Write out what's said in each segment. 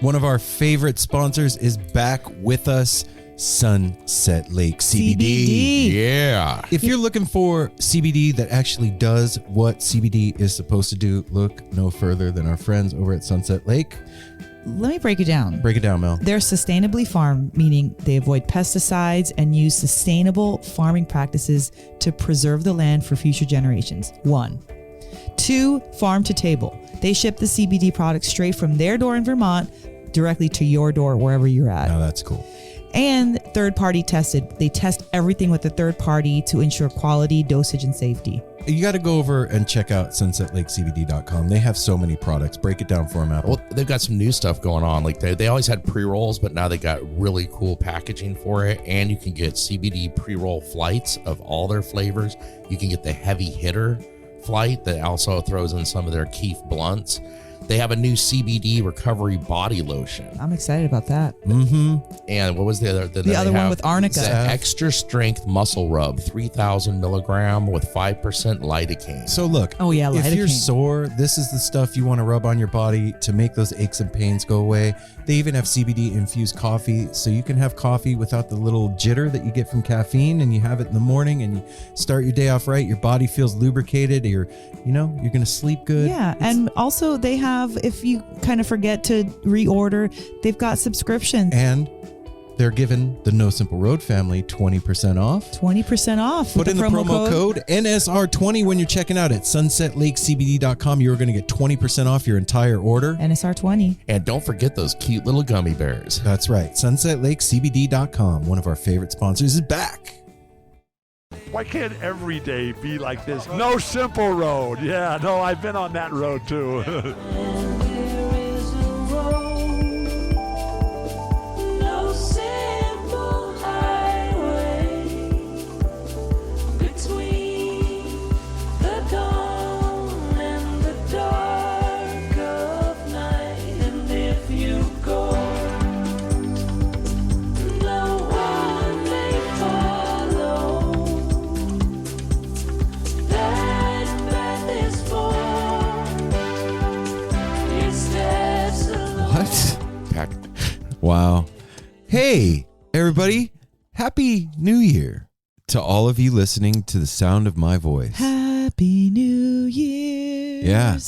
One of our favorite sponsors is back with us, Sunset Lake CBD. Yeah. If you're looking for CBD that actually does what CBD is supposed to do, look no further than our friends over at Sunset Lake. Let me break it down. Break it down, Mel. They're sustainably farmed, meaning they avoid pesticides and use sustainable farming practices to preserve the land for future generations. 1. 2, farm to table. They ship the CBD products straight from their door in Vermont directly to your door wherever you're at. Oh, that's cool. And third party tested. They test everything with a third party to ensure quality, dosage, and safety. You got to go over and check out sunsetlakecbd.com. They have so many products. Break it down for them, Apple. Well, they've got some new stuff going on. Like they always had pre-rolls, but now they got really cool packaging for it. And you can get CBD pre-roll flights of all their flavors. You can get the heavy hitter flight that also throws in some of their Keef blunts. They have a new CBD recovery body lotion. I'm excited about that. Mm-hmm. And what was the other? The other one with arnica. The extra strength muscle rub, 3,000 milligram with 5% lidocaine. So look, Oh, yeah, if you're lidocaine. sore, this is the stuff you want to rub on your body to make those aches and pains go away. They even have CBD infused coffee, so you can have coffee without the little jitter that you get from caffeine, and you have it in the morning and you start your day off right. Your body feels lubricated. You're going to sleep good. Yeah, and also they have, if you kind of forget to reorder, they've got subscriptions. And they're giving the No Simple Road family 20% off. 20% off. Put with in the promo code NSR20 when you're checking out at sunsetlakecbd.com. You're going to get 20% off your entire order. NSR20. And don't forget those cute little gummy bears. That's right. sunsetlakecbd.com, one of our favorite sponsors, is back. Why can't every day be like this? No Simple Road. Yeah, no, I've been on that road too. Wow. Hey, everybody. Happy New Year to all of you listening to the sound of my voice. Happy New Year's Yeah.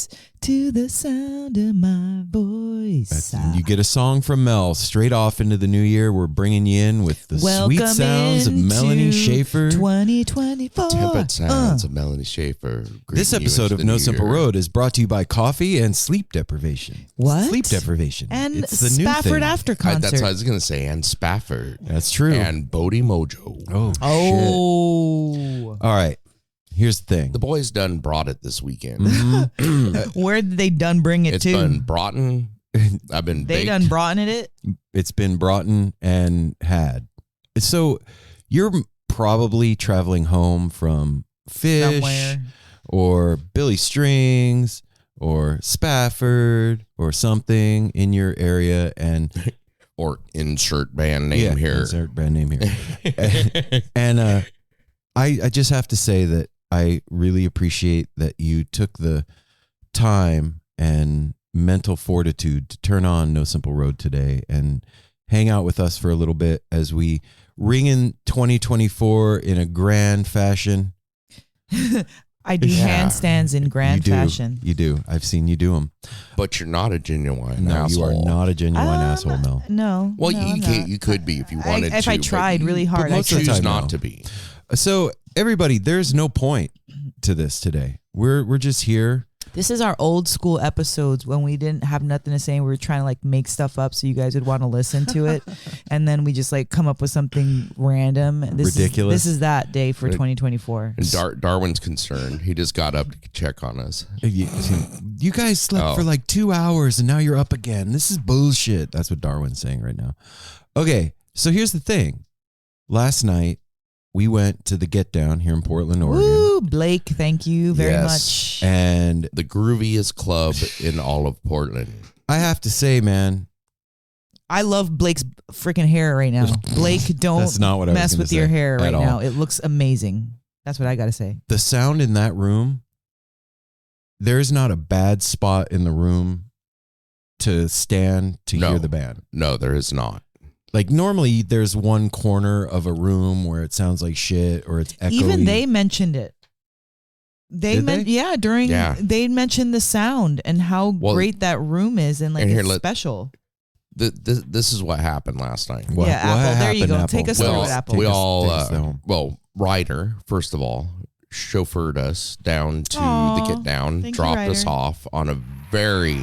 to the sound of my voice. You get a song from Mel straight off into the new year. We're bringing you in with the sweet sounds of Melanie into Schaefer. 2024. Tempered sounds of Melanie Schaefer. This episode of No Simple Road is brought to you by coffee and sleep deprivation. What? Sleep deprivation. And it's the new Spafford thing. after concert. That's what I was going to say. And Spafford. That's true. And Bodhi Mojo. Oh, Oh. All right. Here's the thing. The boys done brought it this weekend. Where did they done bring it It's to? been brought in. I've been They baked. done brought in it? It's been brought in and had. So you're probably traveling home from Fish Somewhere. or Billy Strings or Spafford or something in your area, and Or insert band name here. insert brand name here. and I just have to say that I really appreciate that you took the time and mental fortitude to turn on No Simple Road today and hang out with us for a little bit as we ring in 2024 in a grand fashion. I do Yeah. handstands in grand fashion. You do. I've seen you do them. But you're not a genuine No, asshole. you are not a genuine asshole, Mel. No. Well, no, you I'm can't. not. You could be if you wanted to. If I but tried you- really hard, but I most could. choose Time not now. to be. So everybody, there's no point to this today. We're just here. This is our old school episodes when we didn't have nothing to say. We were trying to like make stuff up so you guys would want to listen to it. And then we just like come up with something random. Ridiculous. This is that day for 2024. And Darwin's concerned. He just got up to check on us. You guys slept Oh. for like 2 hours and now you're up again. This is bullshit. That's what Darwin's saying right now. Okay, so here's the thing. Last night, we went to the Get Down here in Portland, Oregon. Woo, Blake, thank you very Yes. much. And The grooviest club in all of Portland. I have to say, man, I love Blake's freaking hair right now. Blake, don't That's not what I was mess gonna with your say hair at right all. now. It looks amazing. That's what I got to say. the sound in that room, there's not a bad spot in the room to stand to No. hear the band? No, there is not. Like normally there's one corner of a room where it sounds like shit or it's echoey. Even they mentioned it. They they mentioned the sound and how great that room is and like it's special. This is what happened last night. Apple. There you go. Apple? Take us through it, Apple. Ryder, first of all, chauffeured us down to the get down, dropped us off on a very...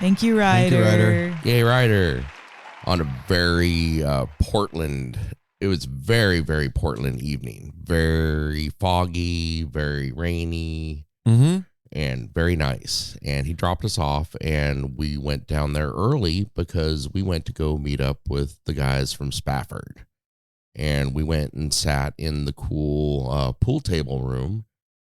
Thank you, Ryder. Yay, Ryder. On a very Portland... It was very, very Portland evening. Very foggy, very rainy, and very nice. And he dropped us off, and we went down there early because we went to go meet up with the guys from Spafford. And we went and sat in the cool pool table room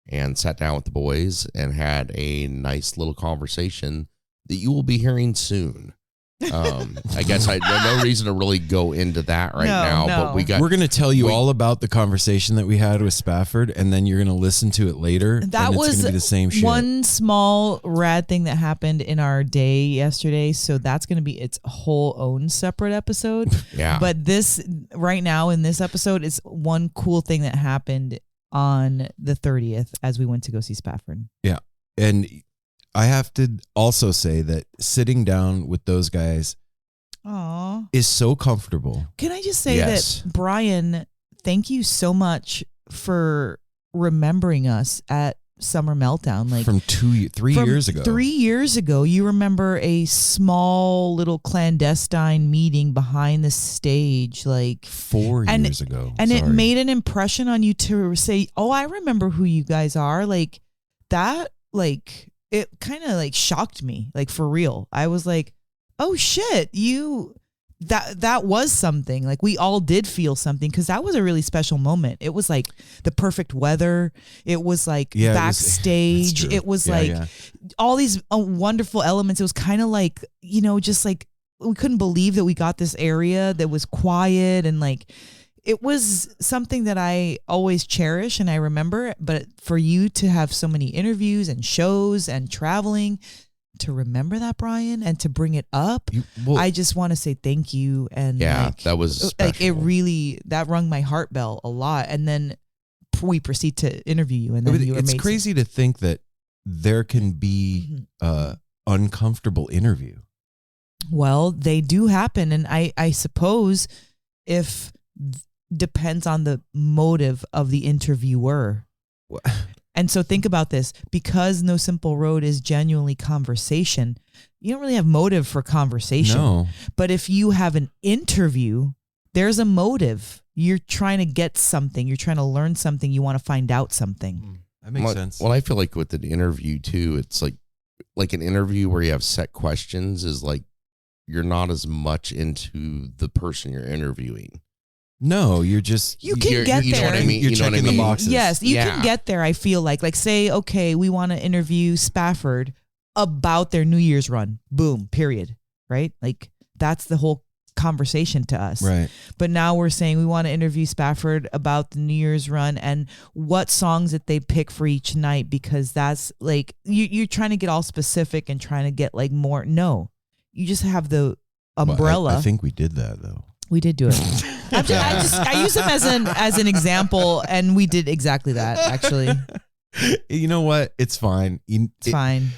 and sat down with the boys and had a nice little conversation that you will be hearing soon. I guess I no reason to really go into that now, but we're going to tell you all about the conversation that we had with Spafford, and then you're going to listen to it later. That was going to be the same shit. One small rad thing that happened in our day yesterday, so that's going to be its whole own separate episode. Yeah. But this right now in this episode is one cool thing that happened on the 30th as we went to go see Spafford. Yeah, and I have to also say that sitting down with those guys is so comfortable. Can I just say that, Brian, thank you so much for remembering us at Summer Meltdown. Like from 3 years ago. 3 years ago, you remember a small little clandestine meeting behind the stage, like 4 years ago. And it made an impression on you to say, "Oh, I remember who you guys are." Like that, like. It kind of like shocked me, like for real. I was like, oh shit, that was something. Like we all did feel something because that was a really special moment. It was like the perfect weather. It was like backstage. It was all these wonderful elements. It was kind of like, just like we couldn't believe that we got this area that was quiet and like, it was something that I always cherish and I remember, but for you to have so many interviews and shows and traveling, to remember that, Brian, and to bring it up, I just want to say thank you. And that was special. Like it really, that rung my heart bell a lot. And then we proceed to interview you, and then you were amazing. It's crazy to think that there can be uncomfortable interview. Well, they do happen, and I suppose if depends on the motive of the interviewer. And so think about this, because No Simple Road is genuinely conversation, you don't really have motive for conversation. No. But if you have an interview, there's a motive. You're trying to get something. You're trying to learn something. You want to find out something. That makes sense. Well, I feel like with an interview too, it's like an interview where you have set questions is like you're not as much into the person you're interviewing. No, you're just... You can get there. You know what I mean? You're checking the boxes. Yes, you can get there, I feel like. Like, say, okay, we want to interview Spafford about their New Year's run. Boom, period. Right? Like, that's the whole conversation to us. Right. But now we're saying we want to interview Spafford about the New Year's run and what songs that they pick for each night, because that's like, you're trying to get all specific and trying to get like more. No, you just have the umbrella. Well, I think we did that, though. We did do it. I use them as an example, and we did exactly that. Actually, you know what? It's fine. It's fine.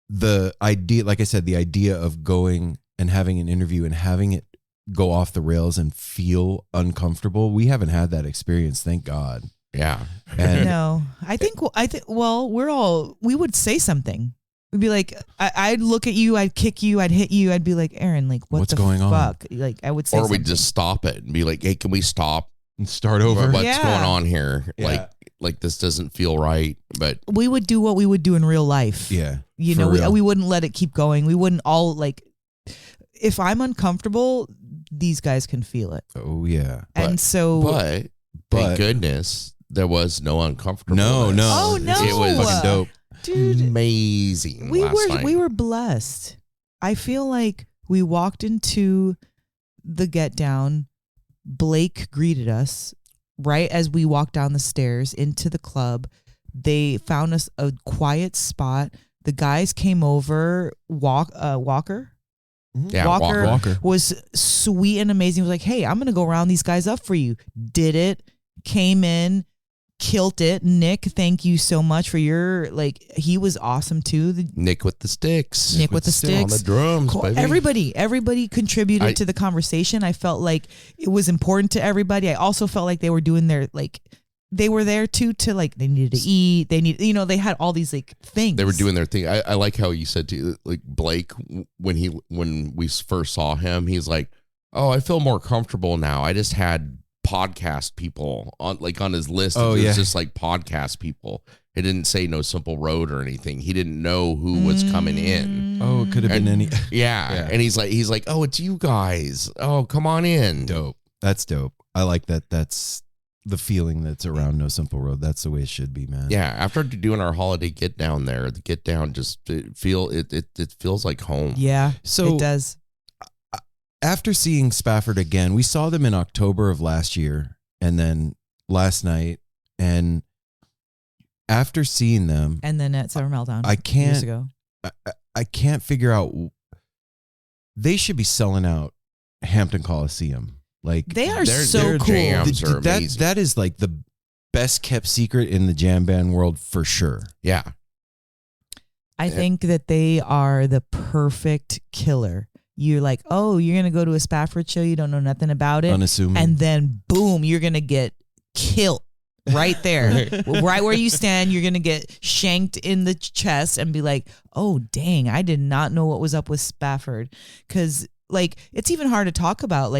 The idea, like I said, the idea of going and having an interview and having it go off the rails and feel uncomfortable. We haven't had that experience, thank God. Yeah. And no, I think. Well, we would say something. We'd be like, I'd look at you, I'd kick you, I'd hit you, I'd be like, Aaron, like, what's going fuck? On? Like, I would say, or we'd just stop it and be like, hey, can we stop and start over? What's going on here? Yeah. Like this doesn't feel right. But we would do what we would do in real life. Yeah, you know, we wouldn't let it keep going. We wouldn't all like. If I'm uncomfortable, these guys can feel it. Oh yeah, and but thank goodness there was no uncomfortable. No. Oh no, it was fucking dope. Dude, amazing. We were blessed. I feel like we walked into the get down. Blake greeted us right as we walked down the stairs into the club. They found us a quiet spot. the guys came over. Walker. Yeah, Walker was sweet and amazing. He was like, hey, I'm going to go round these guys up for you. Did it. Came in. Killed it. Nick, thank you so much for your, he was awesome too. Nick with the sticks. Nick with the sticks. On the drums, Cool. baby. Everybody contributed to the conversation. I felt like it was important to everybody. I also felt like they were doing their, they were there too to they needed to eat. They need, they had all these things. They were doing their thing. I like how you said to Blake when we first saw him, he's like, oh, I feel more comfortable now. I just had podcast people on his list. Oh, it was just podcast people. It didn't say No Simple Road or anything. He didn't know who was coming in. Oh, it could have been any. Yeah. And he's like, oh, it's you guys. Oh, come on in. Dope. That's dope. I like that. That's the feeling that's around No Simple Road. That's the way it should be, man. Yeah. After doing our holiday get down there, the get down just it feels like home. Yeah. So it does. After seeing Spafford again, we saw them in October of last year and then last night. And after seeing them, And then at Summer Meltdown I can't, years ago. I can't figure out. They should be selling out Hampton Coliseum. They are their so cool. jams are amazing. That is the best kept secret in the jam band world for sure. Yeah. I think that they are the perfect killer. You're like, oh, you're going to go to a Spafford show. You don't know nothing about it. Unassuming. And then boom, you're going to get killed right there. Right where you stand, you're going to get shanked in the chest and be like, oh, dang, I did not know what was up with Spafford. Because it's even hard to talk about.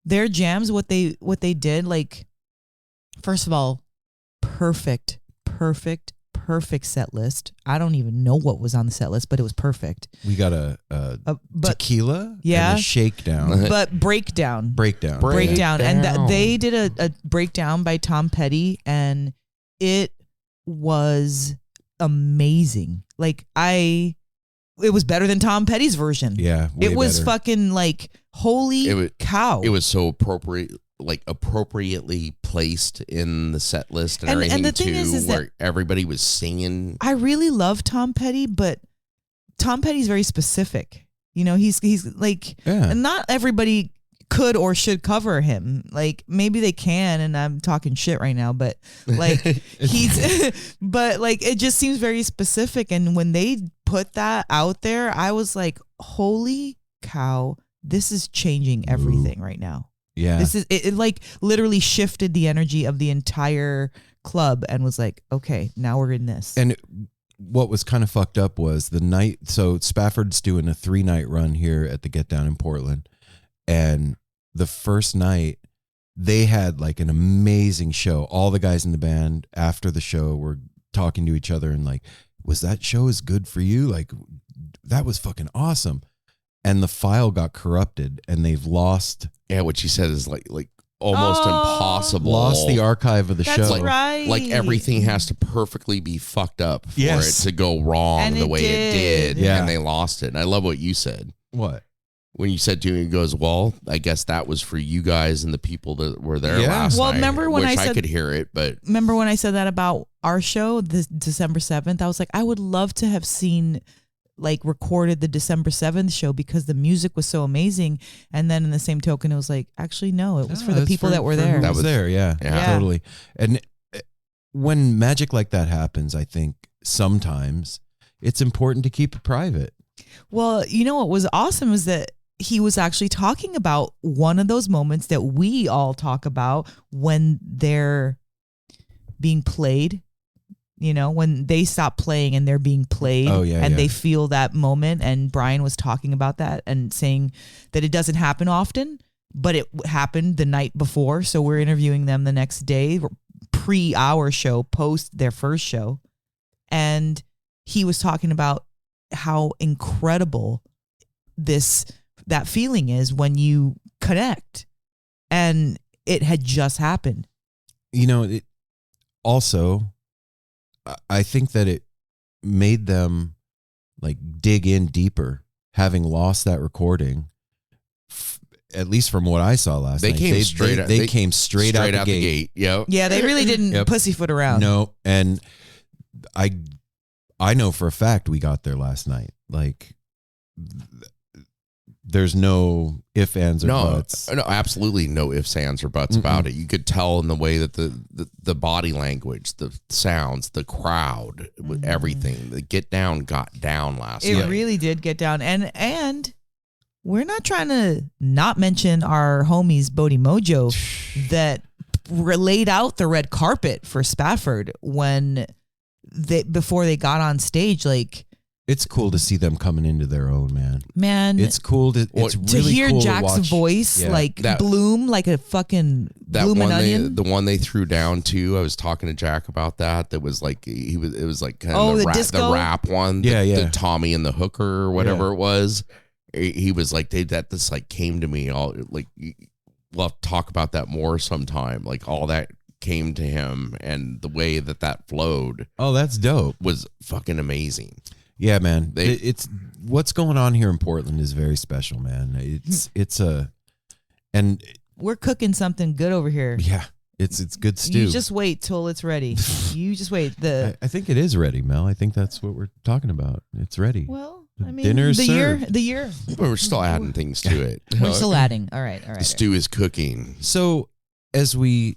Their jams, what they did, first of all, perfect set list. I don't even know what was on the set list, but it was perfect. We got a tequila and a shakedown. But breakdown. And they did a breakdown by Tom Petty, and it was amazing. It was better than Tom Petty's version. Yeah, it was better. fucking holy cow. It was so appropriate, appropriately placed in the set list and everything the thing too, is where everybody was singing. I really love Tom Petty, but Tom Petty's very specific. He's and not everybody could or should cover him. Maybe they can, and I'm talking shit right now, but he's but it just seems very specific. And when they put that out there, I was like, holy cow, this is changing everything right now. Yeah. This is it literally shifted the energy of the entire club and was like, okay, now we're in this. And what was kind of fucked up was the night. So Spafford's doing a 3-night run here at the Get Down in Portland. And the first night they had an amazing show. All the guys in the band after the show were talking to each other and was that show as good for you? That was fucking awesome. And the file got corrupted and they've lost. Yeah, what she said is almost impossible. Lost the archive of the That's show. right. Everything has to perfectly be fucked up for it to go wrong and the way it did. Yeah. And they lost it. And I love what you said. What? When you said to me, it goes, well, I guess that was for you guys and the people that were there last Well, night. remember when Wish I said- could hear it, but Remember when I said that about our show, this December 7th? I was like, I would love to have seen recorded the December 7th show because the music was so amazing. And then in the same token, it was actually, no, it was for the people that were there. That was there. Yeah, totally. And when magic like that happens, I think sometimes it's important to keep it private. Well, what was awesome is that he was actually talking about one of those moments that we all talk about when they're being played. When they stop playing and they're being played, they feel that moment. And Brian was talking about that and saying that it doesn't happen often, but it happened the night before. So we're interviewing them the next day, pre our show, post their first show. And he was talking about how incredible that feeling is when you connect, and it had just happened. It also, I think that it made them dig in deeper, having lost that recording. At least from what I saw last night, they came straight out the gate. Yep. Yeah, they really didn't pussyfoot around. No, and I I know for a fact we got there last night. Like, there's no ifs, ands, or buts. No, absolutely no ifs, ands, or buts about it. You could tell in the way that the body language, the sounds, the crowd, everything. The got down last night. It really did get down. And we're not trying to not mention our homies Bodhi Mojo that laid out the red carpet for Spafford before they got on stage. Like, it's cool to see them coming into their own, man. It's cool to hear cool Jack's voice bloom like a fucking blooming onion. The one they threw down too. I was talking to Jack about that. That was like it was like kind of the rap one. The Tommy and the Hooker or whatever it was. He was like this like came to me all like. We'll have to talk about that more sometime. Like all that came to him, and the way that flowed. Oh, that's dope. Was fucking amazing. Yeah, man. It's what's going on here in Portland is very special, man. And we're cooking something good over here. Yeah, it's good stew. You just wait till it's ready. You just wait. I think it is ready, Mel. I think that's what we're talking about. It's ready. Well, I mean, dinner's the served. year. But we're still adding things to it. We're still adding. All right. The stew is cooking. So as we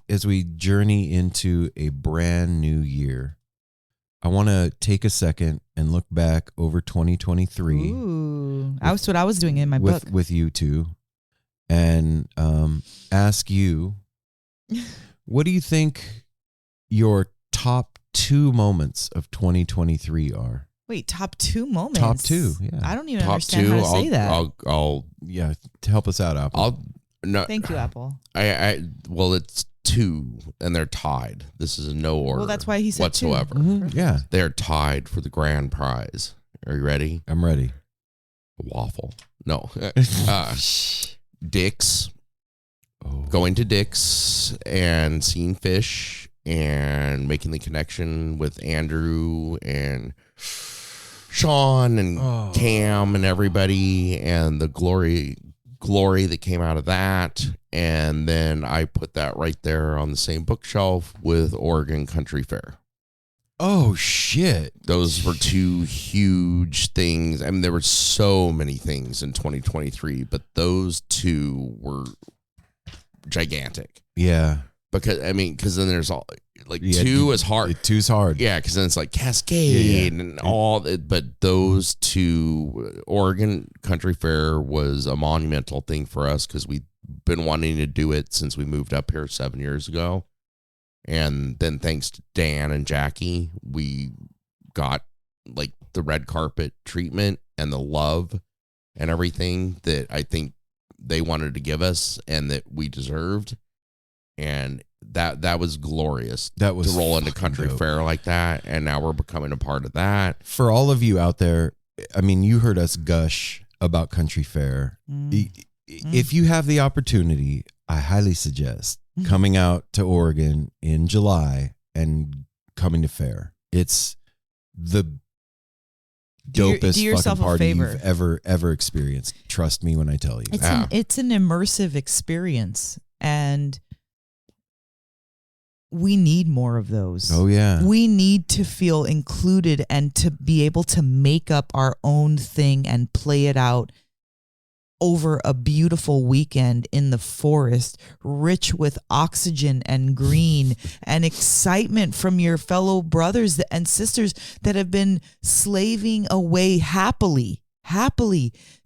journey into a brand new year, I want to take a second and look back over 2023. Ooh, that's what I was doing in my book with you two, and ask you, what do you think your top 2 moments of 2023 are? Wait, top 2 moments? Top 2, yeah. I don't even understand how to say that. I'll help us out, Apple. Thank you, Apple. Well, it's 2 and they're tied. This is in no order. Well, that's why he said whatsoever. 2. Mm-hmm. Yeah, they're tied for the grand prize. Are you ready? I'm ready. Waffle. No. Dick's. Going to Dick's and seeing fish and making the connection with Andrew and Sean and Cam and everybody, and the glory that came out of that. And then I put that right there on the same bookshelf with Oregon Country Fair. Oh, shit. Those were 2 huge things. I mean, there were so many things in 2023, but those 2 were gigantic. Yeah. Because then there's all like 2 is hard. 2's hard. Yeah, because then it's like Cascade and all that. But those 2, Oregon Country Fair was a monumental thing for us because we've been wanting to do it since we moved up here 7 years ago. And then thanks to Dan and Jackie, we got like the red carpet treatment and the love and everything that I think they wanted to give us and that we deserved. And that was glorious. That was to roll into Country Fair like that, and now we're becoming a part of that. For all of you out there, I mean, you heard us gush about Country Fair. If you have the opportunity, I highly suggest coming out to Oregon in July and coming to fair. It's the dopest fucking party you've ever experienced. Trust me when I tell you. It's an immersive experience, and we need more of those. Oh, yeah. We need to feel included and to be able to make up our own thing and play it out over a beautiful weekend in the forest, rich with oxygen and green and excitement from your fellow brothers and sisters that have been slaving away happily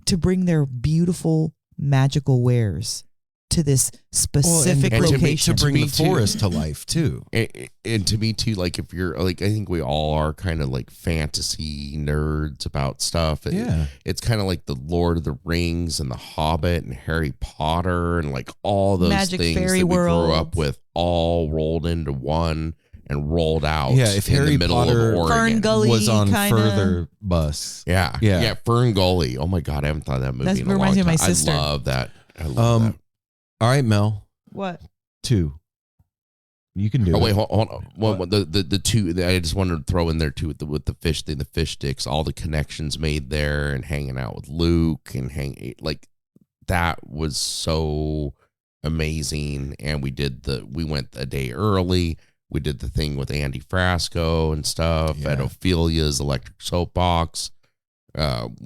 to bring their beautiful, magical wares to this specific location. To bring the forest to life too. And to me too, like if you're like, I think we all are kind of like fantasy nerds about stuff. It's kind of like the Lord of the Rings and the Hobbit and Harry Potter and like all those Magic things fairy that we world. grew up with all rolled into one and rolled out. Yeah, if in Harry the middle Potter of Oregon. Fern Gully was on kinda. further bus. Yeah, Fern Gully. Oh my God, I haven't thought of that movie That in a long reminds me time. of my sister. I love that. I love that. All right, Mel. What? 2. You can do it. Oh wait, hold on. Well, the 2 I just wanted to throw in there too with the fish thing, the fish sticks, all the connections made there, and hanging out with Luke and like that was so amazing. And we went a day early. We did the thing with Andy Frasco and stuff at Ophelia's Electric Soapbox. And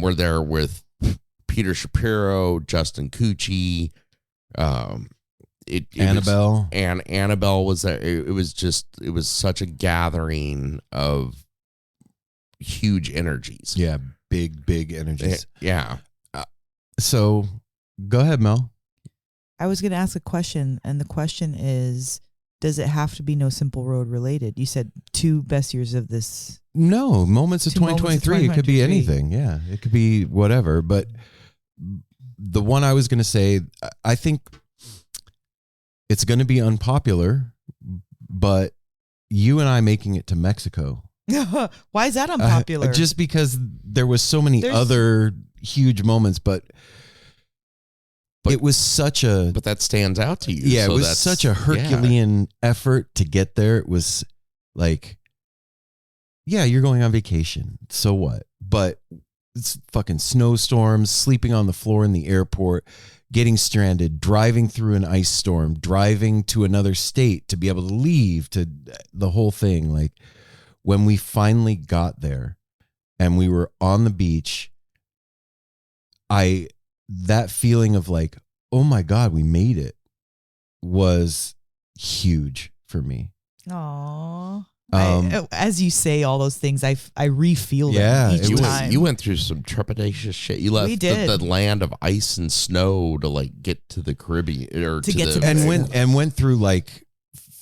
we're there with Peter Shapiro, Justin Cucci, Annabelle. And Annabelle was there. It was such a gathering of huge energies. Yeah, big energies. Yeah. So go ahead, Mel. I was going to ask a question, and the question is, does it have to be No Simple Road related? You said 2 best years of this. No, moments of 2 moments of 2023. It could be 2023. anything. Yeah, it could be whatever. But the one I was going to say, I think it's going to be unpopular, but you and I making it to Mexico. Why is that unpopular? Just because there was so many other huge moments, but it was such a... But that stands out to you. Yeah, so it was such a Herculean effort to get there. It was like, yeah, you're going on vacation. So what? But it's fucking snowstorms, sleeping on the floor in the airport, getting stranded, driving through an ice storm, driving to another state to be able to leave, to the whole thing. Like, when we finally got there and we were on the beach, that feeling of like, oh my God, we made it, was huge for me. Aww. Um, as you say all those things, I re-feel Yeah, them each it was- time. You went through some trepidatious shit. You left We did. the land of ice and snow to like get to the Caribbean or To get the, to and went through like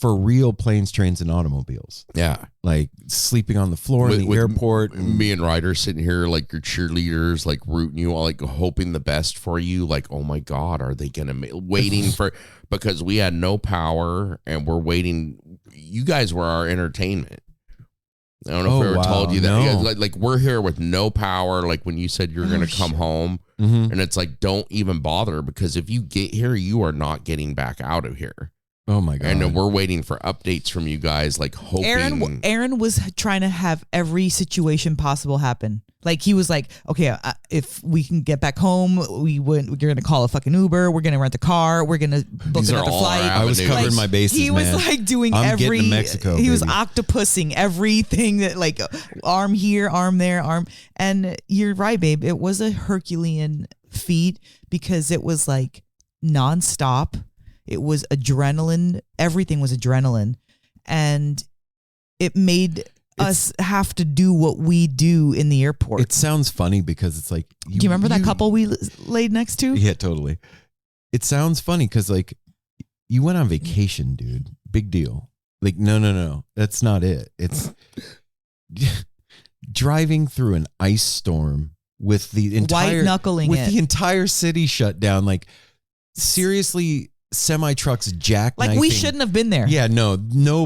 for real planes, trains, and automobiles. yeah. Like sleeping on the floor in the airport. Me and Ryder sitting here like your cheerleaders, like rooting you all, like hoping the best for you. Like, oh my God, are they gonna waiting for? Because we had no power and we're waiting. You guys were our entertainment. I don't know if we ever told you that. No. Yeah, like we're here with no power. Like when you said you're gonna come home, Mhm. and it's like, don't even bother, because if you get here, you are not getting back out of here. Oh my God. And we're waiting for updates from you guys, like hoping. Aaron was trying to have every situation possible happen. Like he was like, okay, if we can get back home, we're going to call a fucking Uber. We're going to rent a car. We're going to book These are another all our flight. I was avenues. covering my bases, He was man. like doing I'm getting to Mexico, he was baby. octopussing everything that like arm here, arm there, arm. And you're right, babe. It was a Herculean feat because it was like nonstop. It was adrenaline. Everything was adrenaline. And it made us have to do what we do in the airport. It sounds funny because it's like... Do you remember that couple we laid next to? Yeah, totally. It sounds funny because like you went on vacation, dude. Big deal. Like, no. That's not it. It's driving through an ice storm with the entire... White-knuckling with it. the entire city shut down. Like, seriously... Semi-trucks jackknifing. Like we shouldn't have been there. Yeah, no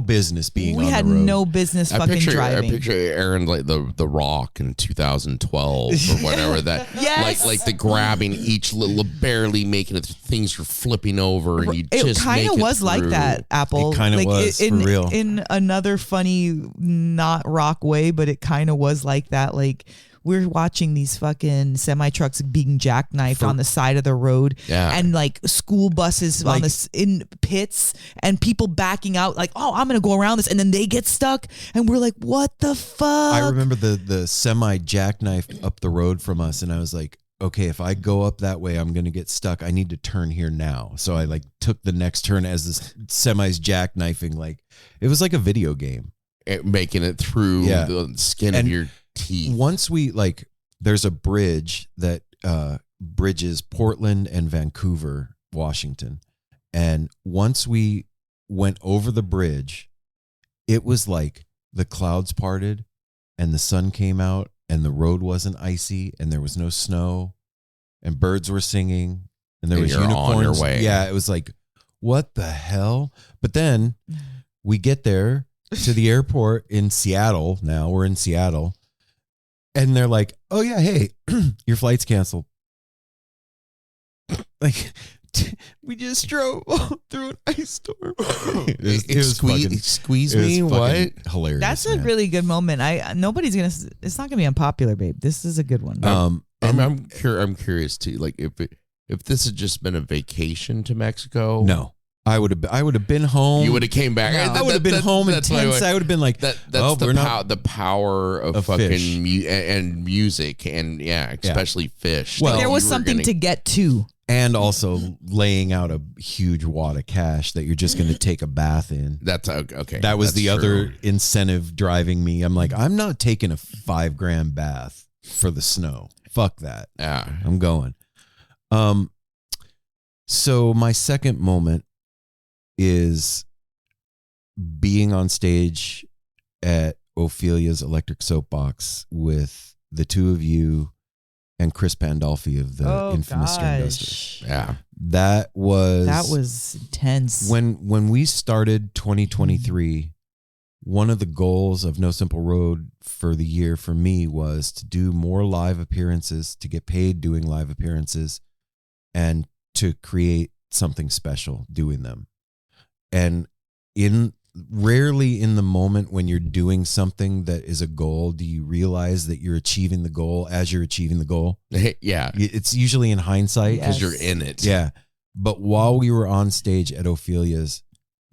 business being We on had the road. no business fucking driving. I picture Aaron like the Rock in 2012 or whatever that. Yes. Like the grabbing each little, barely making it. Things are flipping over, and you It just kind make of it was like through. that, Apple. It kinda like was, in, for real. In another funny, not rock way, but it kind of was like that. Like we're watching these fucking semi trucks being jackknifed on the side of the road, Yeah. and like school buses Like- on this in pits, and people backing out, like, oh, I'm gonna go around this, and then they get stuck, and we're like, what the fuck? I remember the semi jackknifed up the road from us, and I was like, okay, if I go up that way, I'm gonna get stuck. I need to turn here now. So I like took the next turn as this semi's jackknifing. Like it was like a video game. Making it through Yeah. the skin And of your teeth. Once we like, there's a bridge that bridges Portland and Vancouver, Washington. And once we went over the bridge, it was like the clouds parted and the sun came out and the road wasn't icy and there was no snow and birds were singing and there And was you're on unicorns. your way. Yeah, it was like, what the hell? But then we get there to the airport in Seattle. Now we're in Seattle. And they're like, oh yeah, hey, your flight's canceled. Like, we just drove through an ice storm. Squeeze me. What? Hilarious. That's a man. really good moment. Nobody's gonna. It's not gonna be unpopular, babe. This is a good one. I'm curious too. Like if this had just been a vacation to Mexico, No. I would have been home. You would have came back. No. I would have been home in that's tense. I would have been like, that's the power of Of fucking fish. and music and especially fish. Well, there was You were something gonna- to get to. and also laying out a huge wad of cash that you're just going to take a bath in. That's okay. That was that's the true. other incentive driving me. I'm like, I'm not taking a $5,000 bath for the snow. Fuck that. Yeah. I'm going. So my second moment is being on stage at Ophelia's Electric Soapbox with the two of you and Chris Pandolfi of the infamous Sternbusters. Yeah. That was intense. when we started 2023. One of the goals of No Simple Road for the year for me was to do more live appearances, to get paid doing live appearances, and to create something special doing them. And rarely in the moment when you're doing something that is a goal, do you realize that you're achieving the goal as you're achieving the goal? Yeah. It's usually in hindsight. Because you're in it. Yeah. But while we were on stage at Ophelia's,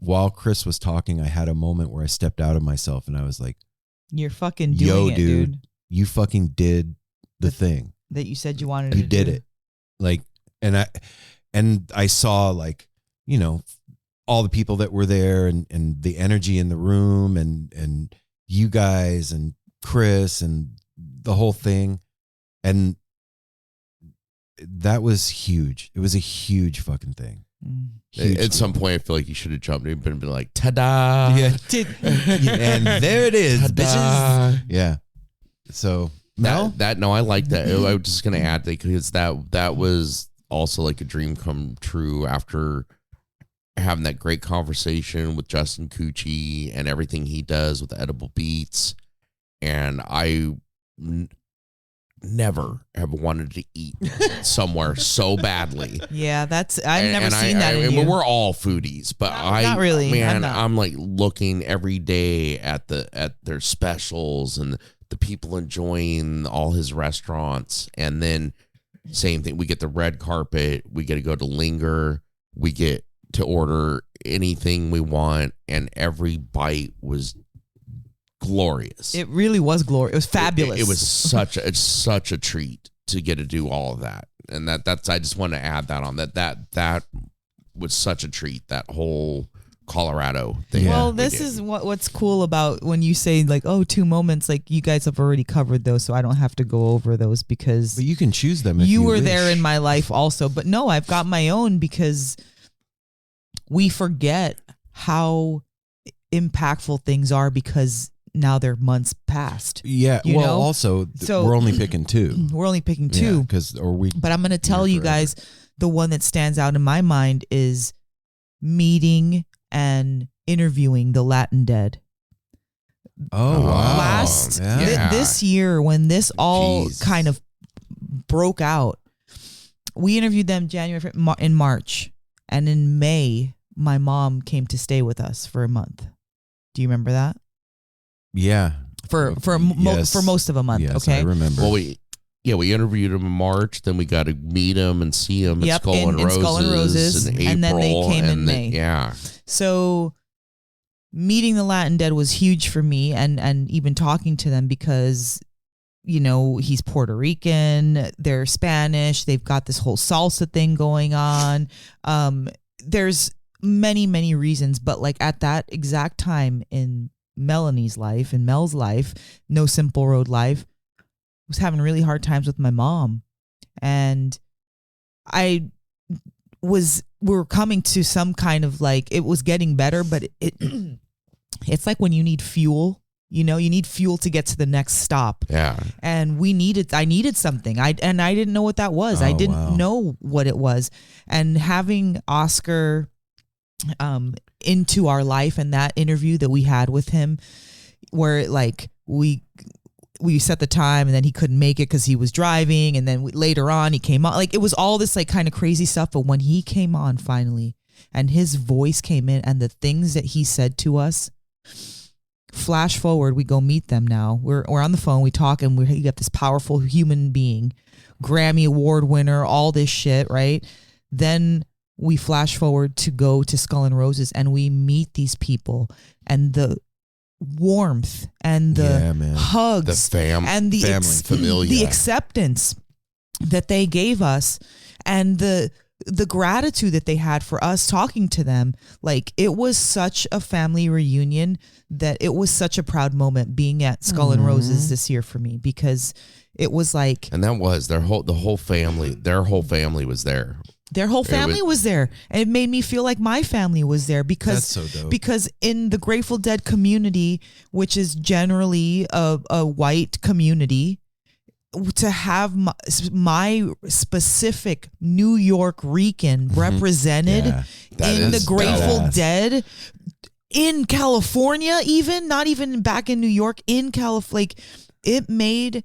while Chris was talking, I had a moment where I stepped out of myself and I was like, You're fucking doing it, dude. You fucking did the thing. That you said you wanted You to did do. it. Like, and I saw, like, you know, all the people that were there and the energy in the room and you guys and Chris and the whole thing. And that was huge. It was a huge fucking thing. Huge At some point, I feel like you should have jumped in and been like, ta-da. Yeah. And there it is, Ta-da. bitches. Yeah. So, No, I like that. I was just gonna add that because that was also like a dream come true after having that great conversation with Justin Cucci and everything he does with the Edible Beats. And I never have wanted to eat somewhere so badly. Yeah, I've never seen that in you. We're all foodies, but Not really. Man, I'm not. I'm like looking every day at their specials and the people enjoying all his restaurants. And then same thing, we get the red carpet, we get to go to Linger, we get to order anything we want, and every bite was glorious. It really was glorious. It was fabulous. It was such a treat to get to do all of that. And that's I just want to add that on that was such a treat, that whole Colorado thing. Yeah. Well, we this did. is what's cool about when you say like, oh, 2 moments, like you guys have already covered those, so I don't have to go over those because but you can choose them if you you were wish. there in my life also. But no, I've got my own because we forget how impactful things are because now they're months past. Yeah. You Well, know? also, So- we're only picking two. We're only picking two. But I'm going to tell you forever. guys, the one that stands out in my mind is meeting and interviewing the Latin Dead. Oh, wow. Last Yeah. this year, when this all Jeez. kind of broke out, we interviewed them in March, and in May, my mom came to stay with us for a month. Do you remember that? Yeah. For Yes. most of a month. Yes, Okay. I remember. Well, we interviewed him in March. Then we got to meet him and see him Yep, at Skull in and Roses, Skull and Roses, in April, and then they came in May. Yeah, So meeting the Latin Dead was huge for me, and even talking to them because, you know, he's Puerto Rican, they're Spanish, they've got this whole salsa thing going on. There's many reasons, but like at that exact time in Melanie's life, in Mel's life, No Simple Road life, was having really hard times with my mom, and we were coming to some kind of like, it was getting better, but it's like when you need fuel, you know, you need fuel to get to the next stop. yeah. And I needed something. I didn't know what that was. I Oh, didn't wow. know what it was. And having Oscar into our life, and that interview that we had with him, where like we set the time and then he couldn't make it because he was driving, and then later on he came on, like it was all this like kind of crazy stuff. But when he came on finally and his voice came in and the things that he said to us, flash forward, we go meet them now. We're on the phone, we talk, and you got this powerful human being, Grammy Award winner, all this shit, right? Then we flash forward to go to Skull and Roses, and we meet these people, and the warmth and the hugs and the familia, the acceptance that they gave us, and the gratitude that they had for us talking to them. Like, it was such a family reunion that it was such a proud moment being at Skull and Roses this year for me, because it was like, and that was their whole family was there. Their whole family was there, and it made me feel like my family was there, because That's so dope. Because in the Grateful Dead community, which is generally a white community, to have my specific New York Rican represented in the Grateful Dead in California, even not even back in New York, in California, like, it made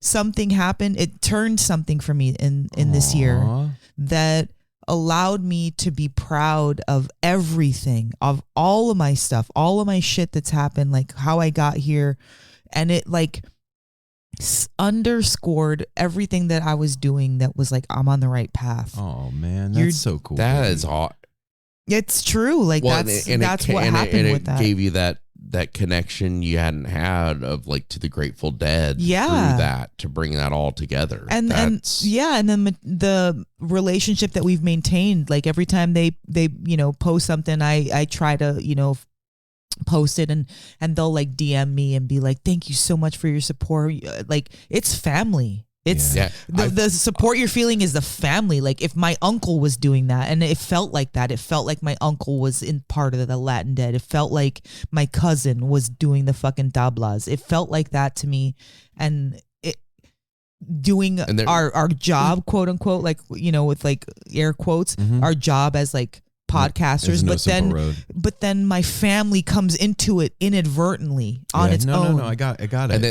something happen. It turned something for me in this year that allowed me to be proud of everything, of all of my stuff, all of my shit that's happened, like how I got here. And it like underscored everything that I was doing that was like, I'm on the right path. Oh man, that's so cool. That is all. It's true. Like, that's what happened with that. It gave you that connection you hadn't had of like to the Grateful Dead through that, to bring that all together. And then the relationship that we've maintained, like every time they post something, I try to post it, and they'll like DM me and be like, thank you so much for your support. Like, it's family. It's the support you're feeling is the family. Like, if my uncle was doing that, and it felt like that, it felt like my uncle was in part of the Latin Dead. It felt like my cousin was doing the fucking tablas. It felt like that to me. And it doing our job, quote unquote, like, with like air quotes, our job as like podcasters, but then my family comes into it inadvertently on its own. No, I got it. And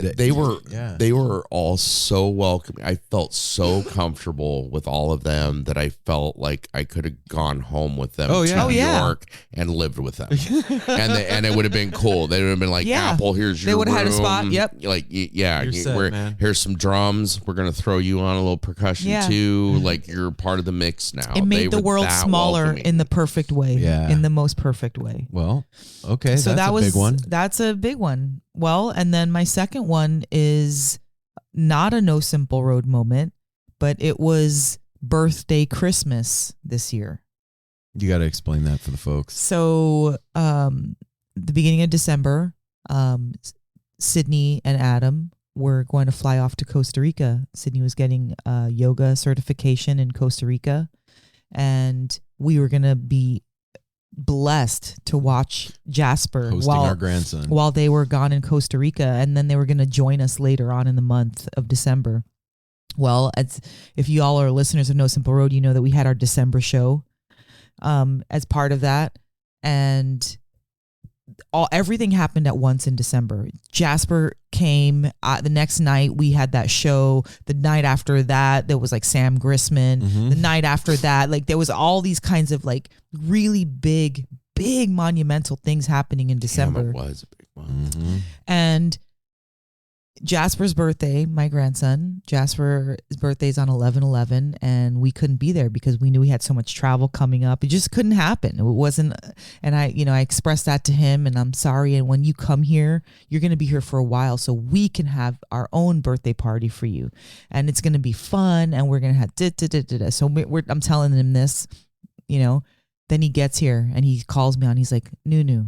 they were all so welcoming. I felt so comfortable with all of them that I felt like I could have gone home with them to New York and lived with them, and it would have been cool. They would have been like, Apple, here's your. They would have had a spot. Yep. Like, here's some drums. We're gonna throw you on a little percussion too. Like, you're part of the mix now. It made the world smaller in the perfect way. In the most perfect way. Well, okay, so that's a big one. That's a big one. Well, and then my second one is not a No Simple Road moment, but it was birthday Christmas this year. You got to explain that for the folks. So, the beginning of December, Sydney and Adam were going to fly off to Costa Rica. Sydney was getting a yoga certification in Costa Rica, and we were going to be blessed to watch Jasper hosting our grandson while they were gone in Costa Rica, and then they were going to join us later on in the month of December. Well, if you all are listeners of No Simple Road, you know that we had our December show as part of that, and everything happened at once in December. Jasper came the next night. We had that show. The night after that, there was like Sam Grissman. The night after that, like there was all these kinds of like really big monumental things happening in December. It was a big one. And Jasper's birthday, my grandson, Jasper's birthday is on 11/11, and we couldn't be there because we knew we had so much travel coming up. It just couldn't happen. It wasn't, and I expressed that to him, and I'm sorry. And when you come here, you're going to be here for a while, so we can have our own birthday party for you, and it's going to be fun, and we're going to have So I'm telling him this, Then he gets here and he calls me on. He's like, Nunu,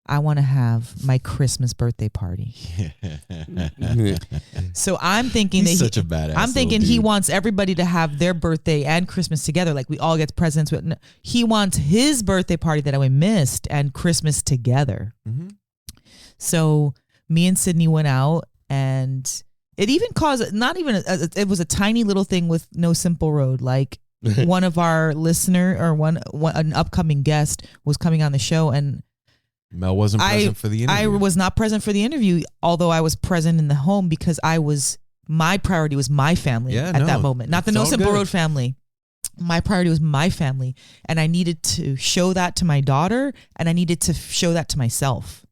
I want to have my Christmas birthday party. So I'm thinking He's such a badass. I'm thinking he wants everybody to have their birthday and Christmas together. Like we all get presents. He wants his birthday party that I missed and Christmas together. So me and Sydney went out, and it even caused it was a tiny little thing with No Simple Road. Like one of our listener or an upcoming guest was coming on the show, and Mel wasn't present for the interview. I was not present for the interview, although I was present in the home because my priority was my family at that moment, not the No Simple Road family. My priority was my family, and I needed to show that to my daughter, and I needed to show that to myself.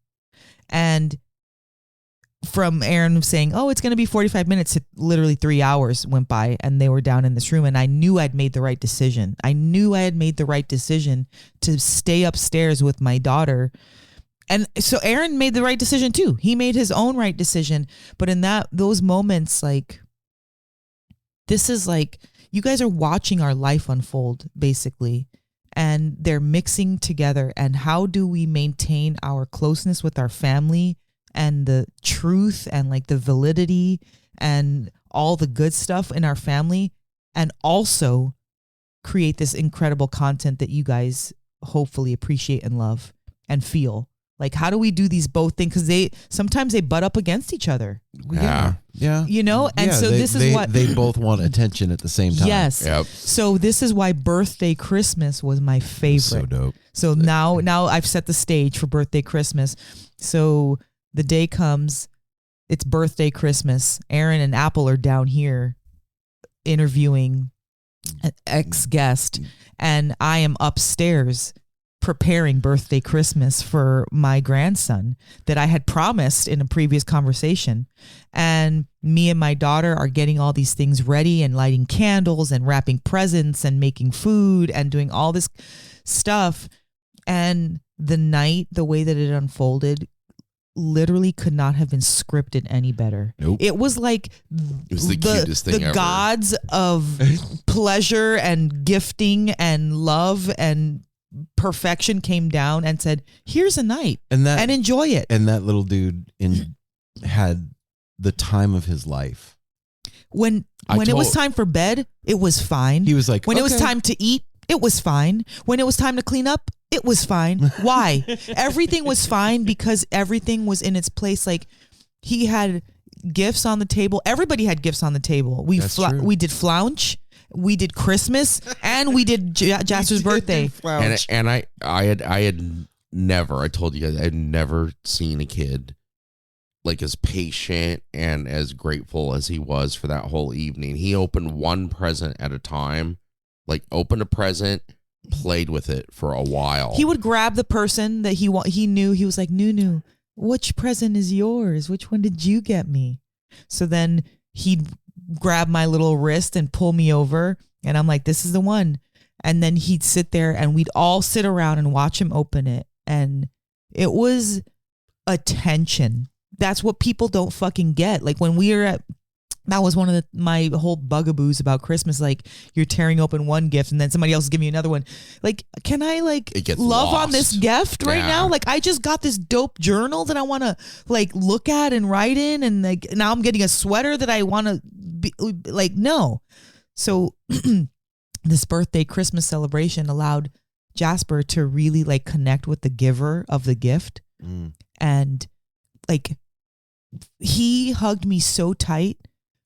And from Aaron saying, oh, it's going to be 45 minutes, to literally 3 hours went by and they were down in this room. And I knew I'd made the right decision. I knew I had made the right decision to stay upstairs with my daughter. And so Aaron made the right decision too. He made his own right decision. But in those moments, like, this is like, you guys are watching our life unfold, basically. And they're mixing together. And how do we maintain our closeness with our family and the truth and like the validity and all the good stuff in our family, and also create this incredible content that you guys hopefully appreciate and love and feel? Like, how do we do these both things? Because sometimes they butt up against each other. Yeah. You know? And so this is what... They both want attention at the same time. Yes. Yep. So this is why Birthday Christmas was my favorite. So dope. So now I've set the stage for Birthday Christmas. So the day comes, it's Birthday Christmas. Aaron and Apple are down here interviewing an ex-guest, and I am upstairs preparing Birthday Christmas for my grandson that I had promised in a previous conversation. And me and my daughter are getting all these things ready and lighting candles and wrapping presents and making food and doing all this stuff. And the night, the way that it unfolded, literally could not have been scripted any better. Nope. It was like It was the cutest thing ever. Gods of pleasure and gifting and love and perfection came down and said, here's a night and enjoy it. And that little dude had the time of his life. When it was time for bed, it was fine. He was like, when it was time to eat, it was fine. When it was time to clean up, it was fine. Why? Everything was fine because everything was in its place. Like, he had gifts on the table. Everybody had gifts on the table. We did flounce, we did Christmas, and we did Jasper's birthday. And I had never, I told you guys, I had never seen a kid like as patient and as grateful as he was for that whole evening. He opened one present at a time, like opened a present, played with it for a while. He would grab the person that he knew. He was like, Nunu, which present is yours? Which one did you get me? So then he'd grab my little wrist and pull me over, and I'm like, this is the one. And then he'd sit there and we'd all sit around and watch him open it. And it was attention. That's what people don't fucking get. Like, when we were at, that was one of my whole bugaboos about Christmas. Like, you're tearing open one gift and then somebody else is giving you another one. Like, can I love on this gift right now? Like, I just got this dope journal that I want to like look at and write in, and like now I'm getting a sweater that I want to be like, no. So this birthday Christmas celebration allowed Jasper to really like connect with the giver of the gift. And like, he hugged me so tight.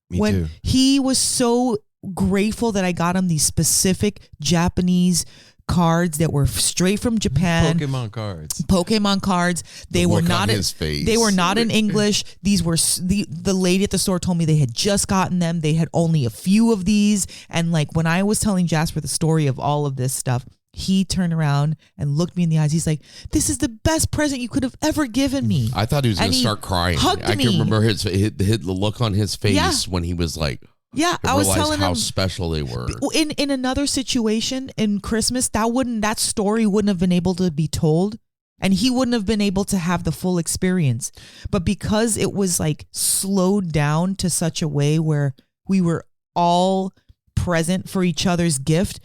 Me too. He was so grateful that I got him these specific Japanese cards that were straight from Japan. Pokemon cards. They were not in his face. They were not in English. These were the lady at the store told me they had just gotten them. They had only a few of these. And like, when I was telling Jasper the story of all of this stuff, he turned around and looked me in the eyes. He's like, this is the best present you could have ever given me. I thought he was going to start crying. I can remember the look on his face when he was like, I was telling how him special they were. In another situation in Christmas, that story wouldn't have been able to be told, and he wouldn't have been able to have the full experience. But because it was like slowed down to such a way where we were all present for each other's gift,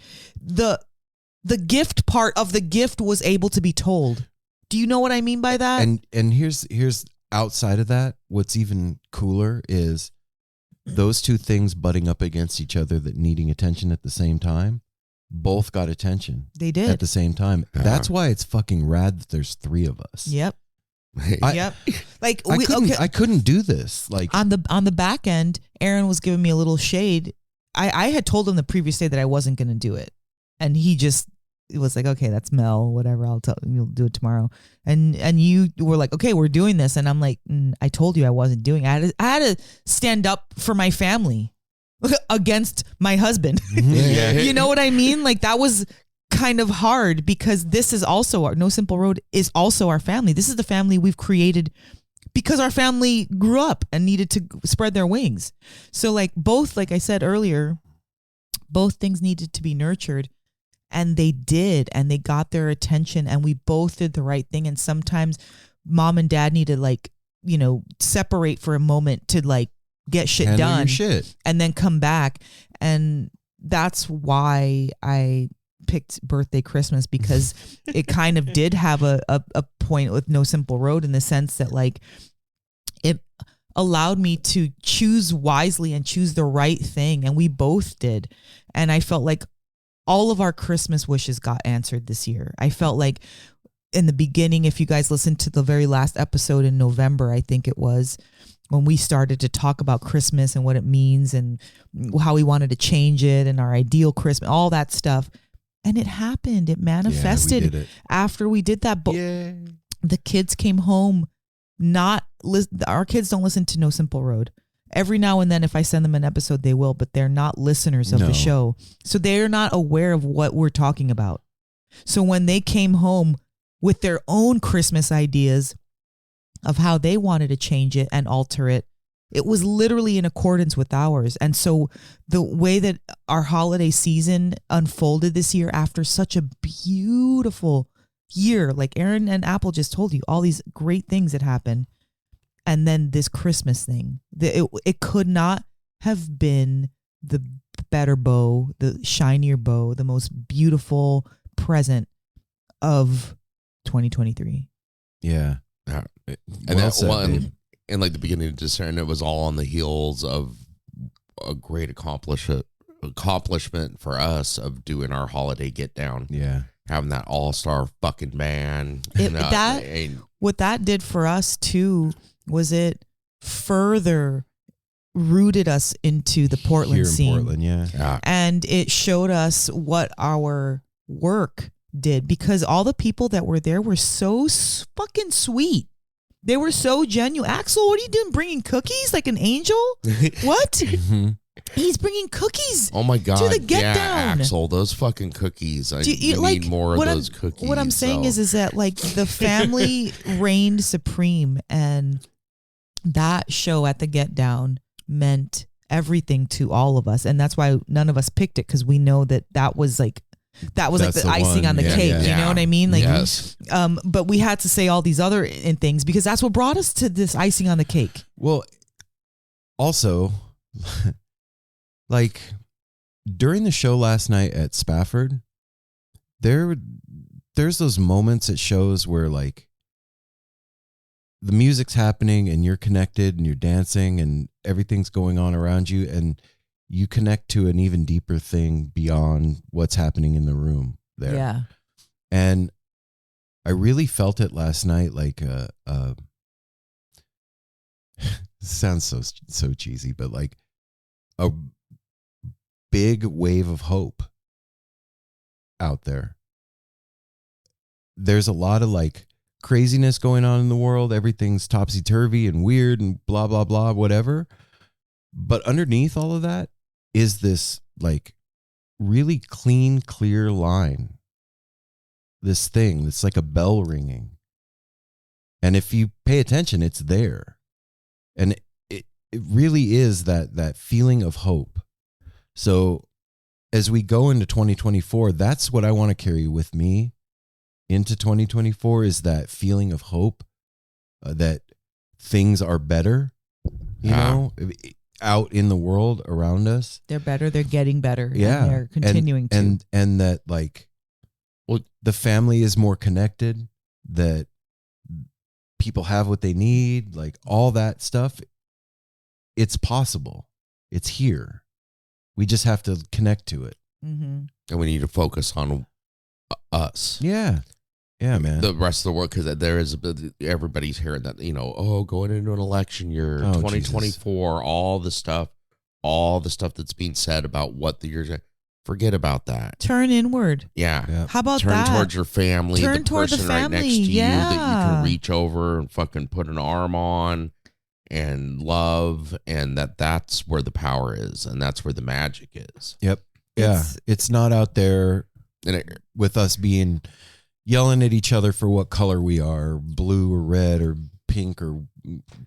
the gift part of the gift was able to be told. Do you know what I mean by that? And here's outside of that, what's even cooler is those two things butting up against each other, that needing attention at the same time, both got attention. They did. At the same time. That's why it's fucking rad that there's three of us. Yep. Yep. Like, I couldn't do this. Like, on the back end, Aaron was giving me a little shade. I had told him the previous day that I wasn't going to do it. And he just, it was like, okay, that's Mel, whatever. You'll do it tomorrow. And you were like, okay, we're doing this. And I'm like, I told you I wasn't doing it. I had to stand up for my family against my husband. You know what I mean? Like, that was kind of hard because this is also No Simple Road is also our family. This is the family we've created because our family grew up and needed to spread their wings. So like both, like I said earlier, both things needed to be nurtured, and they did, and they got their attention, and we both did the right thing. And sometimes mom and dad need to like, you know, separate for a moment to like get shit Handle done your shit. and then come back. And that's why I picked Birthday Christmas, because it kind of did have a point with No Simple Road, in the sense that like it allowed me to choose wisely and choose the right thing. And we both did. And I felt like all of our Christmas wishes got answered this year. I felt like in the beginning, if you guys listened to the very last episode in November, I think it was, when we started to talk about Christmas and what it means and how we wanted to change it and our ideal Christmas, all that stuff. And it happened. It manifested we did it. after we did that. But the kids came home our kids don't listen to No Simple Road. Every now and then, if I send them an episode, they will, but they're not listeners of the show. So they're not aware of what we're talking about. So when they came home with their own Christmas ideas of how they wanted to change it and alter it, it was literally in accordance with ours. And so the way that our holiday season unfolded this year, after such a beautiful year, like Aaron and Apple just told you, all these great things that happened. And then this Christmas thing, it could not have been the better bow, the shinier bow, the most beautiful present of 2023. Yeah. And Well that said, one, babe. in like the beginning of December, it was all on the heels of a great accomplishment for us of doing our holiday get down. Yeah. Having that all-star fucking band. What that did for us too was it further rooted us into the Portland Here in scene. Portland, yeah. And it showed us what our work did, because all the people that were there were so fucking sweet. They were so genuine. Axel, what are you doing? Bringing cookies like an angel? What? Mm-hmm. He's bringing cookies. Oh my God. To the get down. Axel, those fucking cookies. I you, need more of those cookies. What I'm saying is that like the family reigned supreme, and that show at the Get Down meant everything to all of us. And that's why none of us picked it, because we know that was like the icing one. on the Yeah, cake. yeah. You know what I mean? Like, yes. But we had to say all these other things, because that's what brought us to this icing on the cake. Well, also, like during the show last night at Spafford, there's those moments at shows where like the music's happening and you're connected and you're dancing and everything's going on around you, and you connect to an even deeper thing beyond what's happening in the room there. Yeah. And I really felt it last night, like sounds so cheesy, but like a big wave of hope out there. There's a lot of like craziness going on in the world. Everything's topsy-turvy and weird and blah, blah, blah, whatever. But underneath all of that is this like really clean, clear line. This thing that's like a bell ringing. And if you pay attention, it's there. And it really is that feeling of hope. So as we go into 2024, that's what I want to carry with me into 2024, is that feeling of hope, that things are better, you know, out in the world around us. They're better. They're getting better. Yeah. And they're continuing to. And that like, well, the family is more connected, that people have what they need, like all that stuff. It's possible. It's here. We just have to connect to it. Mm-hmm. And we need to focus on us. Yeah. Yeah, man. The rest of the world, because there is everybody's hearing that, you know, going into an election year, 2024, all the stuff that's being said about what the year's. Forget about that. Turn inward. Yeah. How about Turn that? towards your family. Turn the toward the person right next to family, you that you yeah. can reach over and fucking put an arm on and love, and that's where the power is, and that's where the magic is. Yep. Yeah. It's not out there with us being yelling at each other for what color we are, blue or red or pink or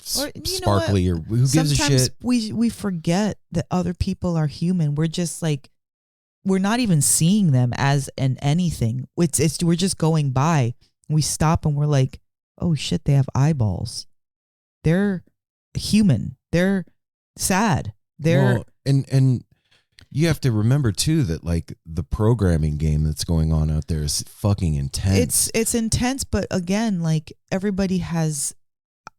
sparkly or who gives a Sometimes shit? we forget that other people are human. We're just like, we're not even seeing them as an anything. We're just going by. We stop and we're like, oh shit, they have eyeballs. They're human. They're sad. They're and you have to remember too that like the programming game that's going on out there is fucking intense. It's intense, but again, like everybody has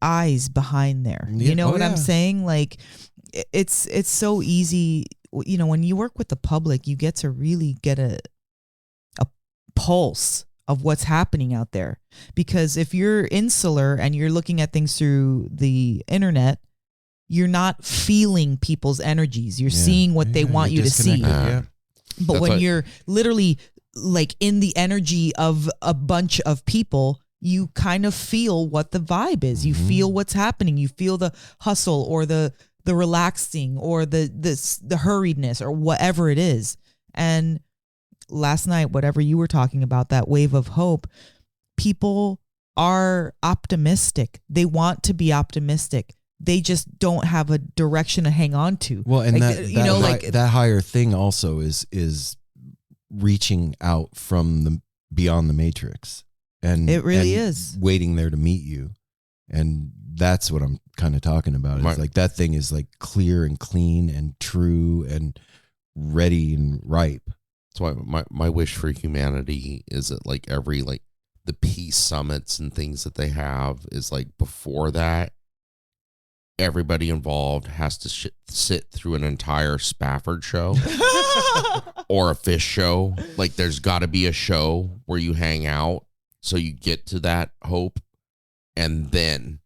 eyes behind there. You know what I'm saying? Like it's so easy. You know, when you work with the public, you get to really get a pulse of what's happening out there. Because if you're insular and you're looking at things through the internet, you're not feeling people's energies. You're seeing what they want you to see. But That's when you're literally like in the energy of a bunch of people, you kind of feel what the vibe is. You feel what's happening. You feel the hustle or the relaxing or the hurriedness or whatever it is. And last night, whatever you were talking about, that wave of hope, people are optimistic. They want to be optimistic. They just don't have a direction to hang on to. Well, and like, that higher thing also is reaching out from the beyond the matrix, and it really and is waiting there to meet you, and that's what I'm kind of talking about. It's like that thing is like clear and clean and true and ready and ripe. That's why my wish for humanity is that like every like the peace summits and things that they have is like before that. Everybody involved has to sit through an entire Spafford show or a fish show. Like there's got to be a show where you hang out so you get to that hope, and then.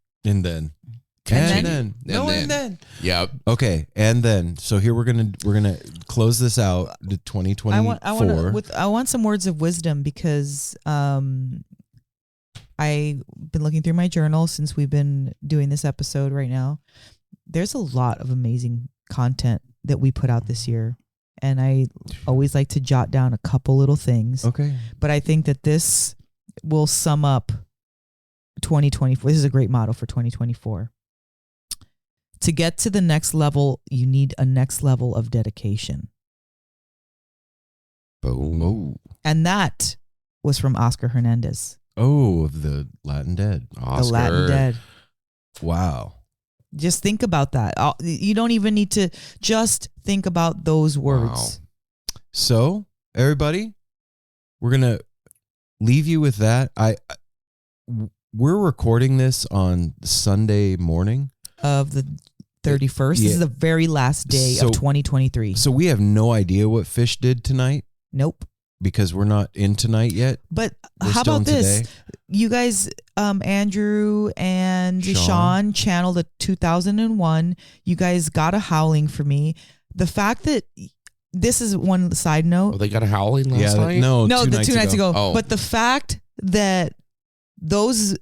Yep. Okay, and then so here we're gonna close this out to 2024. I want some words of wisdom because I've been looking through my journal since we've been doing this episode right now. There's a lot of amazing content that we put out this year. And I always like to jot down a couple little things. Okay. But I think that this will sum up 2024. This is a great motto for 2024. To get to the next level, you need a next level of dedication. Boom. And that was from Oscar Hernandez. Oh, of the Latin Dead. Oscar. The Latin Dead. Wow. Just think about that. You don't even need to just think about those words. Wow. So, everybody, we're going to leave you with that. We're recording this on Sunday morning Of the 31st. This is the very last day of 2023. So we have no idea what Fish did tonight. Nope. Because we're not in tonight yet. But We're how still about in this? today. You guys, Andrew and Sean channeled a 2001. You guys got a howling for me. The fact that this is one side note. Oh, they got a howling last night? No, the two nights ago. Oh. But the fact that those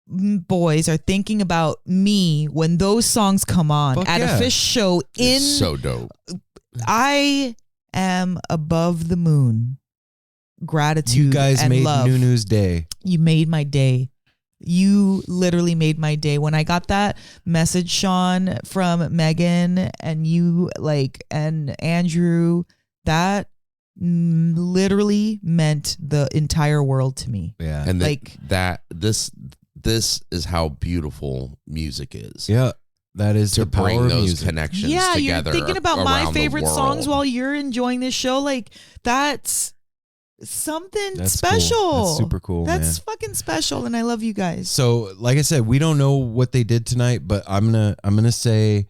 boys are thinking about me when those songs come on at a Fish show It's so dope. I am above the moon. Gratitude. You guys and made love. Nunu's day. You made my day. You literally made my day. When I got that message, Sean, from Megan and you and Andrew, that literally meant the entire world to me. Yeah. And this is how beautiful music is. Yeah. That is to the power bring of those music. connections Yeah, together. you're thinking about my around the favorite world. songs while you're enjoying this show. Like, that's something That's special. cool. That's super cool, That's man. fucking special, and I love you guys. So, like I said, we don't know what they did tonight, but I'm gonna say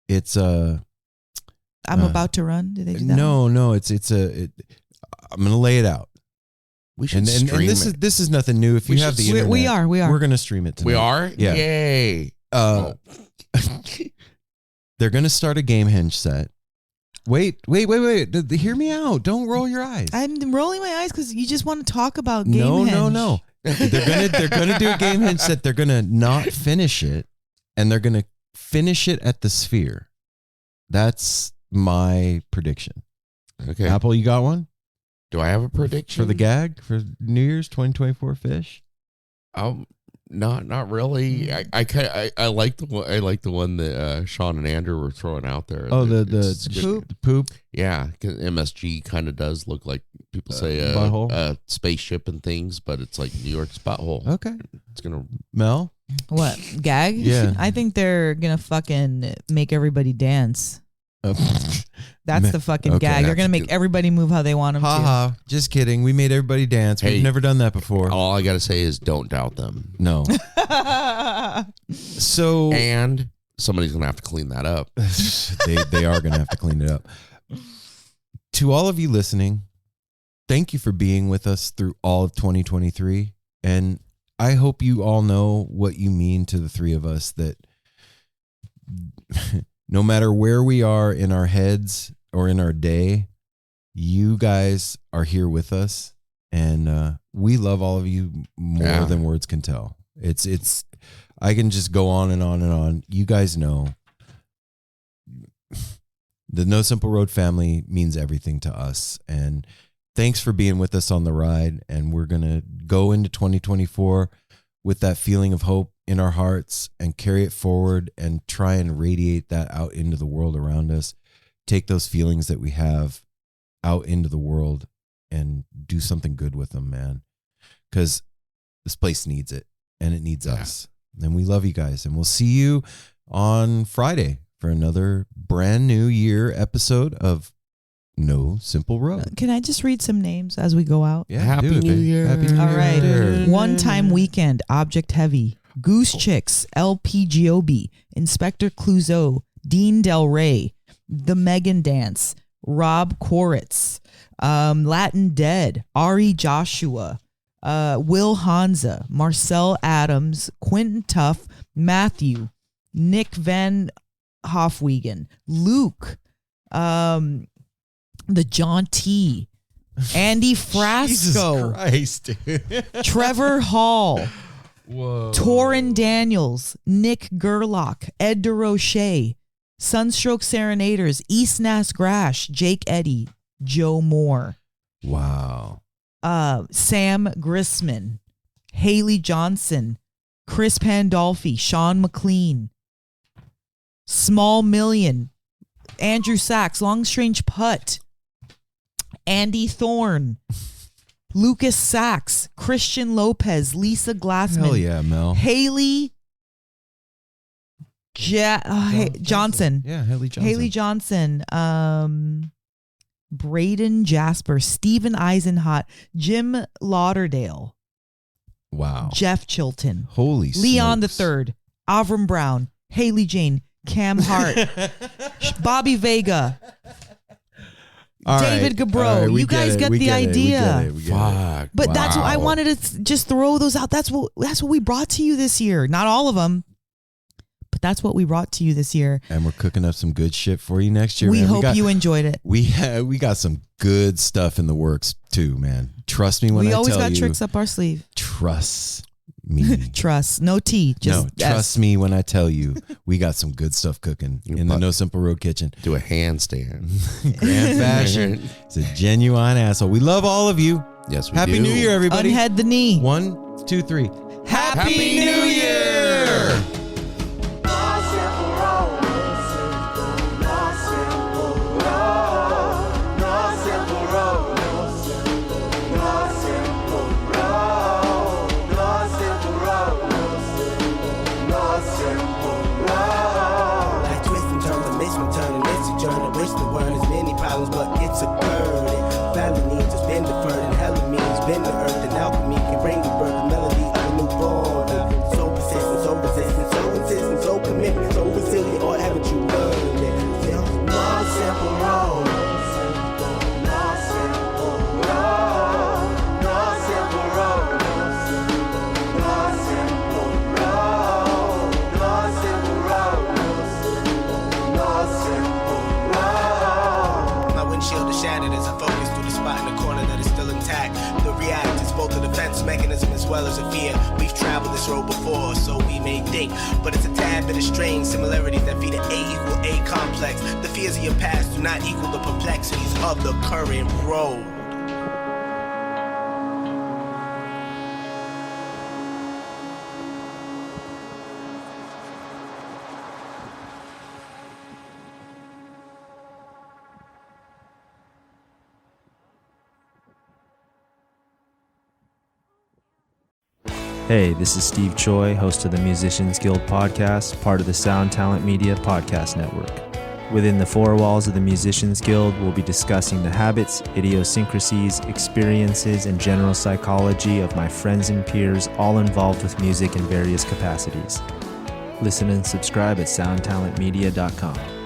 it's I'm about to run. Did they do that? no. I'm gonna lay it out. We should And stream this it. is nothing new. If you have the internet, we are. We're gonna stream it tonight. We are? Yeah. Yay. They're gonna start a Game Henge set. Wait. Hear me out. Don't roll your eyes. I'm rolling my eyes because you just want to talk about Game No. Henge. They're gonna do a Game Henge set. They're gonna not finish it, and they're gonna finish it at the Sphere. That's my prediction. Okay. Apple, you got one Do I have a prediction? for the gag for New Year's 2024 Fish? Not really. I like the one that Sean and Andrew were throwing out there. Oh, the poop. Yeah, 'cause MSG kind of does look like people say a spaceship and things, but it's like New York's butthole. Okay, it's gonna Mel. What gag? Yeah, I think they're gonna fucking make everybody dance. That's the fucking gag. They're gonna make everybody move how they want them to. Just kidding. We made everybody dance. Hey, we've never done that before. All I gotta say is don't doubt them. No. So and somebody's gonna have to clean that up. they are gonna have to clean it up. To all of you listening, thank you for being with us through all of 2023, and I hope you all know what you mean to the three of us. That no matter where we are in our heads or in our day, you guys are here with us, and we love all of you more than words can tell. It's I can just go on and on and on. You guys know the No Simple Road family means everything to us, and thanks for being with us on the ride. And we're gonna go into 2024 with that feeling of hope in our hearts and carry it forward and try and radiate that out into the world around us. Take those feelings that we have out into the world and do something good with them, man. Because this place needs it and it needs us. And we love you guys. And we'll see you on Friday for another brand new year episode of No Simple Road. Can I just read some names as we go out? Yeah, Happy New Year. Happy New Year. All right. One Time Weekend, Object Heavy, Goose Chicks, LPGOB, Inspector Clouseau, Dean Del Rey, The Megan Dance, Rob Koritz, Latin Dead, Ari Joshua, Will Hanza, Marcel Adams, Quentin Tuff, Matthew, Nick Van Hofwegen, Luke, the John T, Andy Frasco, Jesus Christ, dude. Trevor Hall, Whoa. Torrin Daniels, Nick Gerlach, Ed DeRoche, Sunstroke Serenaders, East Nass Grash, Jake Eddy, Joe Moore. Wow. Sam Grissman, Haley Johnson, Chris Pandolfi, Sean McLean, Small Million, Andrew Sachs, Long Strange Putt, Andy Thorne, Lucas Sachs, Christian Lopez, Lisa Glassman. Hell yeah, Mel. Haley Johnson. Yeah, Haley Johnson. Haley Johnson. Braden Jasper, Stephen Eisenhot, Jim Lauderdale. Wow. Jeff Chilton. Holy Leon smokes. III, Avram Brown, Haley Jane, Cam Hart, Bobby Vega, All David right. Gabro. All right, You guys get the idea. We get it. Fuck. But that's what I Wow. wanted to just throw those out. That's what we brought to you this year. Not all of them, but that's what we brought to you this year. And we're cooking up some good shit for you next year. We man. hope you enjoyed it. We got some good stuff in the works too, man. Trust me when I tell you. We always got tricks up our sleeve. Trust me. Trust. No T. Just trust me when I tell you we got some good stuff cooking in the No Simple Road kitchen. Do a handstand. Grand fashion. It's a genuine asshole. We love all of you. Yes, we Happy do. New Year, everybody. Unhead the knee. 1, 2, 3. Happy New Year. But it's a burden. Family needs has been deferred, and hell means been the earth, and alchemy can bring the birth, the melody of a newborn. So persistent, so resistant, so insistent, so commitment, so resilient, or haven't you learned it? No simple road. No simple road. No simple road. No simple road. No simple road. No simple road. My windshield is shattered as I focus through the spot in the corner that is still intact. The react is both a defense mechanism as well as a fear. We've traveled this road before, so we may think, but it's a tad bit of strange similarities that feed an A=A complex. The fears of your past do not equal the perplexities of the current road. Hey, this is Steve Choi, host of the Musicians Guild podcast, part of the Sound Talent Media podcast network. Within the four walls of the Musicians Guild, we'll be discussing the habits, idiosyncrasies, experiences, and general psychology of my friends and peers, all involved with music in various capacities. Listen and subscribe at soundtalentmedia.com.